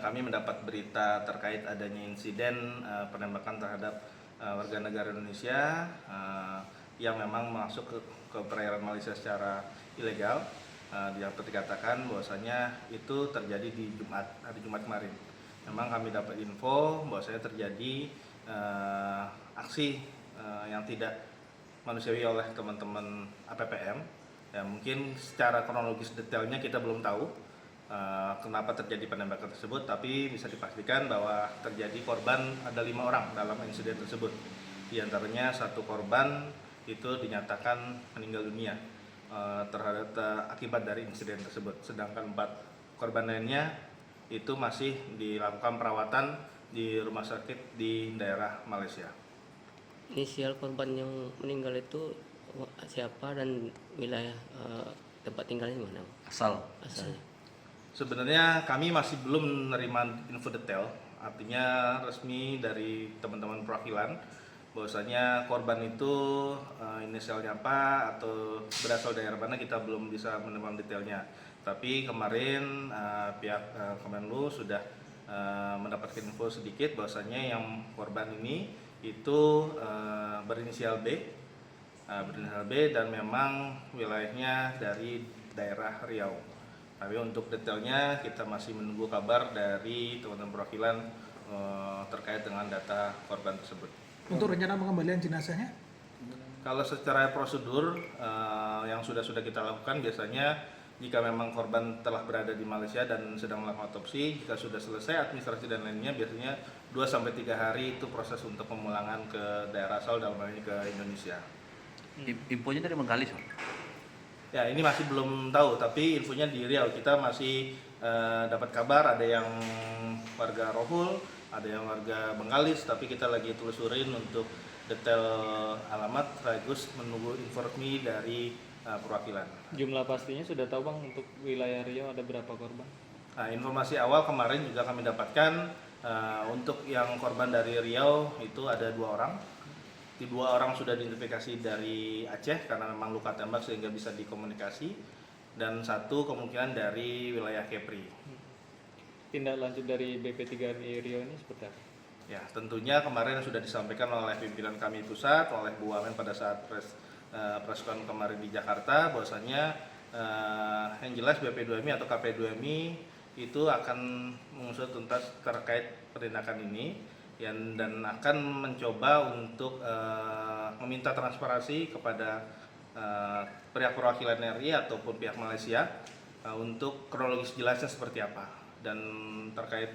kami mendapat berita terkait adanya insiden penembakan terhadap warga negara Indonesia yang memang masuk ke perairan Malaysia secara ilegal. Dapat dikatakan bahwasanya itu terjadi di hari Jumat kemarin. Memang kami dapat info bahwasanya terjadi aksi yang tidak manusiawi oleh teman-teman APPM. Ya, mungkin secara kronologis detailnya kita belum tahu kenapa terjadi penembakan tersebut, tapi bisa dipastikan bahwa terjadi korban ada 5 orang dalam insiden tersebut. Di antaranya 1 korban itu dinyatakan meninggal dunia akibat dari insiden tersebut, sedangkan 4 korban lainnya itu masih dilakukan perawatan di rumah sakit di daerah Malaysia. Inisial korban yang meninggal itu siapa dan wilayah tempat tinggalnya mana? Asalnya. Sebenarnya kami masih belum menerima info detail, artinya resmi dari teman-teman perwakilan bahwasanya korban itu inisialnya apa atau berasal dari mana kita belum bisa menemukan detailnya. Tapi kemarin pihak Kemenlu sudah mendapatkan info sedikit bahwasanya yang korban ini itu berinisial B, dan memang wilayahnya dari daerah Riau. Tapi untuk detailnya kita masih menunggu kabar dari teman-teman perwakilan terkait dengan data korban tersebut. Untuk rencana pengembalian jenazahnya? Kalau secara prosedur yang sudah kita lakukan, biasanya jika memang korban telah berada di Malaysia dan sedang melakukan otopsi, jika sudah selesai administrasi dan lainnya, biasanya 2-3 hari itu proses untuk pemulangan ke daerah asal, dalam hal ini ke Indonesia. Infonya dari Bengkalis, Pak? Ya, ini masih belum tahu, tapi infonya di Riau. Kita masih dapat kabar ada yang warga Rohul, ada yang warga Bengkalis, tapi kita lagi telusurin untuk detail alamat, sekaligus menunggu informasi dari perwakilan. Jumlah pastinya sudah tahu, Bang, untuk wilayah Riau ada berapa korban? Nah, informasi awal kemarin juga kami dapatkan untuk yang korban dari Riau itu ada 2 orang. 2 orang sudah diidentifikasi dari Aceh karena memang luka tembak sehingga bisa dikomunikasi, dan 1 kemungkinan dari wilayah Kepri. Tindak lanjut dari BP3MI Riau ini seperti apa? Ya, tentunya kemarin sudah disampaikan oleh pimpinan kami pusat, oleh Bu Wamen pada saat preskon kemarin di Jakarta, bahwasanya yang jelas BP2MI atau KP2MI itu akan mengusut tuntas terkait penindakan ini dan akan mencoba untuk meminta transparansi kepada pihak perwakilan RI ataupun pihak Malaysia untuk kronologis jelasnya seperti apa. Dan terkait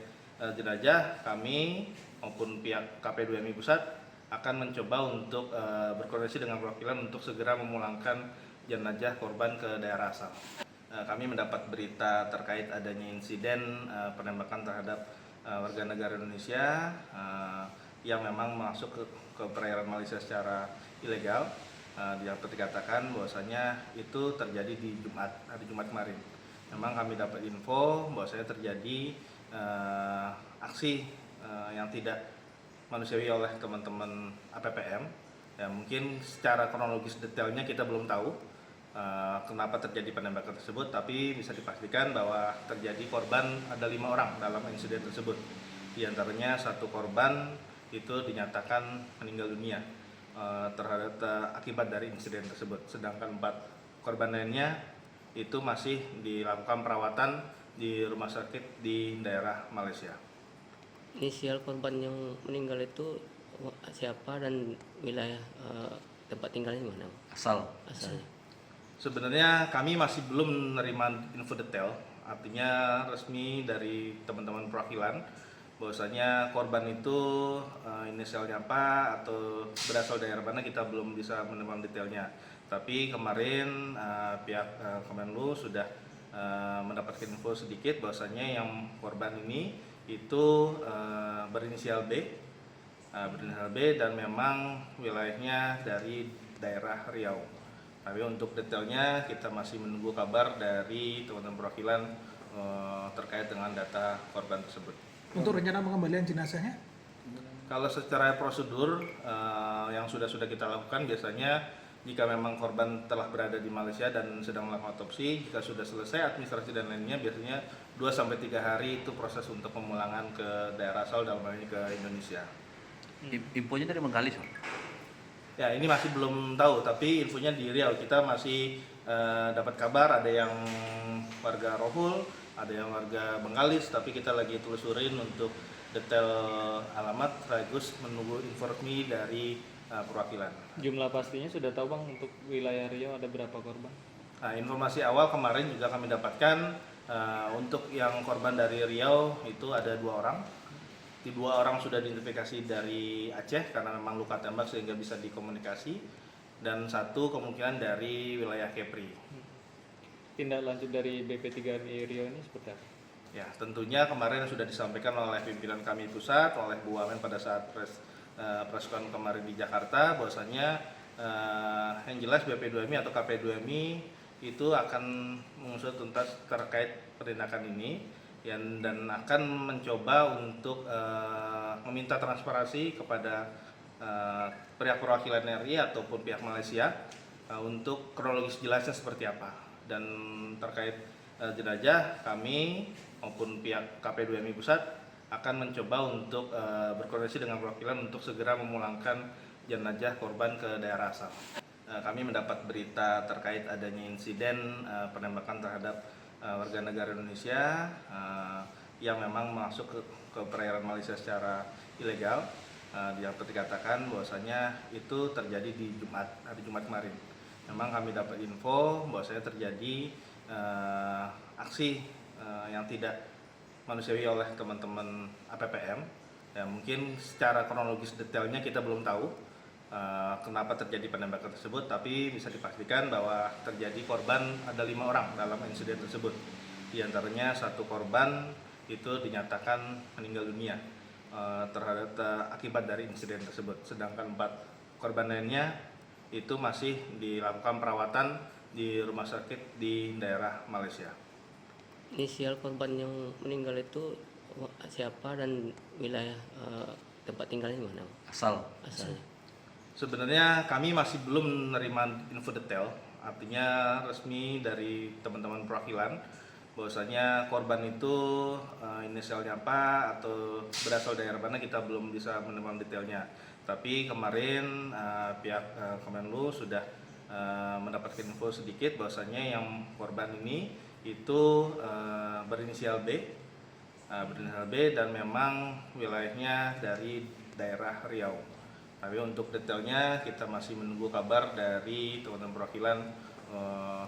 jenazah, kami maupun pihak KP2MI Pusat akan mencoba untuk berkoordinasi dengan perwakilan untuk segera memulangkan jenazah korban ke daerah asal. Kami mendapat berita terkait adanya insiden penembakan terhadap warga negara Indonesia yang memang masuk ke perairan Malaysia secara ilegal. Dapat dikatakan bahwasanya itu terjadi di hari Jumat kemarin. Memang kami dapat info bahwasanya terjadi aksi yang tidak manusiawi oleh teman-teman APPM. Ya, mungkin secara kronologis detailnya kita belum tahu kenapa terjadi penembakan tersebut, tapi bisa dipastikan bahwa terjadi korban ada 5 orang dalam insiden tersebut. Di antaranya 1 korban itu dinyatakan meninggal dunia akibat dari insiden tersebut, sedangkan 4 korban lainnya itu masih dilakukan perawatan di rumah sakit di daerah Malaysia. Inisial korban yang meninggal itu siapa dan wilayah tempat tinggalnya mana? Asalnya. Sebenarnya kami masih belum menerima info detail, artinya resmi dari teman-teman perwakilan bahwasanya korban itu inisialnya apa atau berasal dari mana kita belum bisa menemukan detailnya. Tapi kemarin pihak Kemenlu sudah mendapatkan info sedikit bahwasanya yang korban ini itu berinisial B, dan memang wilayahnya dari daerah Riau. Tapi untuk detailnya kita masih menunggu kabar dari teman-teman perwakilan terkait dengan data korban tersebut. Untuk rencana pengembalian jenazahnya? Kalau secara prosedur yang sudah kita lakukan, biasanya jika memang korban telah berada di Malaysia dan sedang melakukan otopsi, jika sudah selesai administrasi dan lainnya, biasanya 2-3 hari itu proses untuk pemulangan ke daerah asal, dalam hal ini ke Indonesia. Infonya dari Bengkalis, Pak. Ya, ini masih belum tahu, tapi infonya di Riau kita masih dapat kabar ada yang warga Rohul, ada yang warga Bengkalis, tapi kita lagi telusurin untuk detail alamat sekaligus menunggu informasi dari perwakilan. Jumlah pastinya sudah tahu Bang, untuk wilayah Riau ada berapa korban? Nah, informasi awal kemarin juga kami dapatkan untuk yang korban dari Riau itu ada 2 orang. Di 2 orang sudah diidentifikasi dari Aceh karena memang luka tembak sehingga bisa dikomunikasi, dan 1 kemungkinan dari wilayah Kepri. Tindak lanjut dari BP3MI Riau ini seperti apa? Ya, tentunya kemarin sudah disampaikan oleh pimpinan kami pusat, oleh Bu Wamen pada saat preskon kemarin di Jakarta, bahwasanya yang jelas BP2MI atau KP2MI itu akan mengusut tuntas terkait penindakan ini dan akan mencoba untuk meminta transparansi kepada pihak perwakilan RI ataupun pihak Malaysia untuk kronologis jelasnya seperti apa. Dan terkait jenazah, kami maupun pihak KP2MI Pusat akan mencoba untuk berkoordinasi dengan perwakilan untuk segera memulangkan jenazah korban ke daerah asal. Kami mendapat berita terkait adanya insiden penembakan terhadap warga negara Indonesia yang memang masuk ke perairan Malaysia secara ilegal. Yang dikatakan bahwasanya itu terjadi di hari Jumat kemarin. Memang kami dapat info bahwasanya terjadi aksi yang tidak manusiawi oleh teman-teman APPM. Ya, mungkin secara kronologis detailnya kita belum tahu kenapa terjadi penembakan tersebut, tapi bisa dipastikan bahwa terjadi korban ada 5 orang dalam insiden tersebut. Di antaranya 1 korban itu dinyatakan meninggal dunia terhadap akibat dari insiden tersebut, sedangkan 4 korban lainnya itu masih dilakukan perawatan di rumah sakit di daerah Malaysia. Inisial korban yang meninggal itu siapa dan wilayah tempat tinggalnya mana? Asalnya. Sebenarnya kami masih belum menerima info detail, artinya resmi dari teman-teman perwakilan bahwasanya korban itu inisialnya apa atau berasal daerah mana kita belum bisa menemukan detailnya. Tapi kemarin pihak Kemenlu sudah mendapatkan info sedikit bahwasanya yang korban ini itu berinisial B dan memang wilayahnya dari daerah Riau. Tapi untuk detailnya kita masih menunggu kabar dari teman-teman perwakilan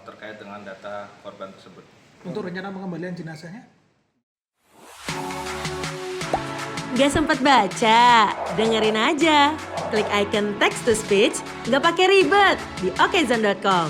terkait dengan data korban tersebut. Untuk rencana pengembalian jenazahnya? Gak sempat baca? Dengerin aja. Klik icon text to speech, gak pakai ribet di okezone.com.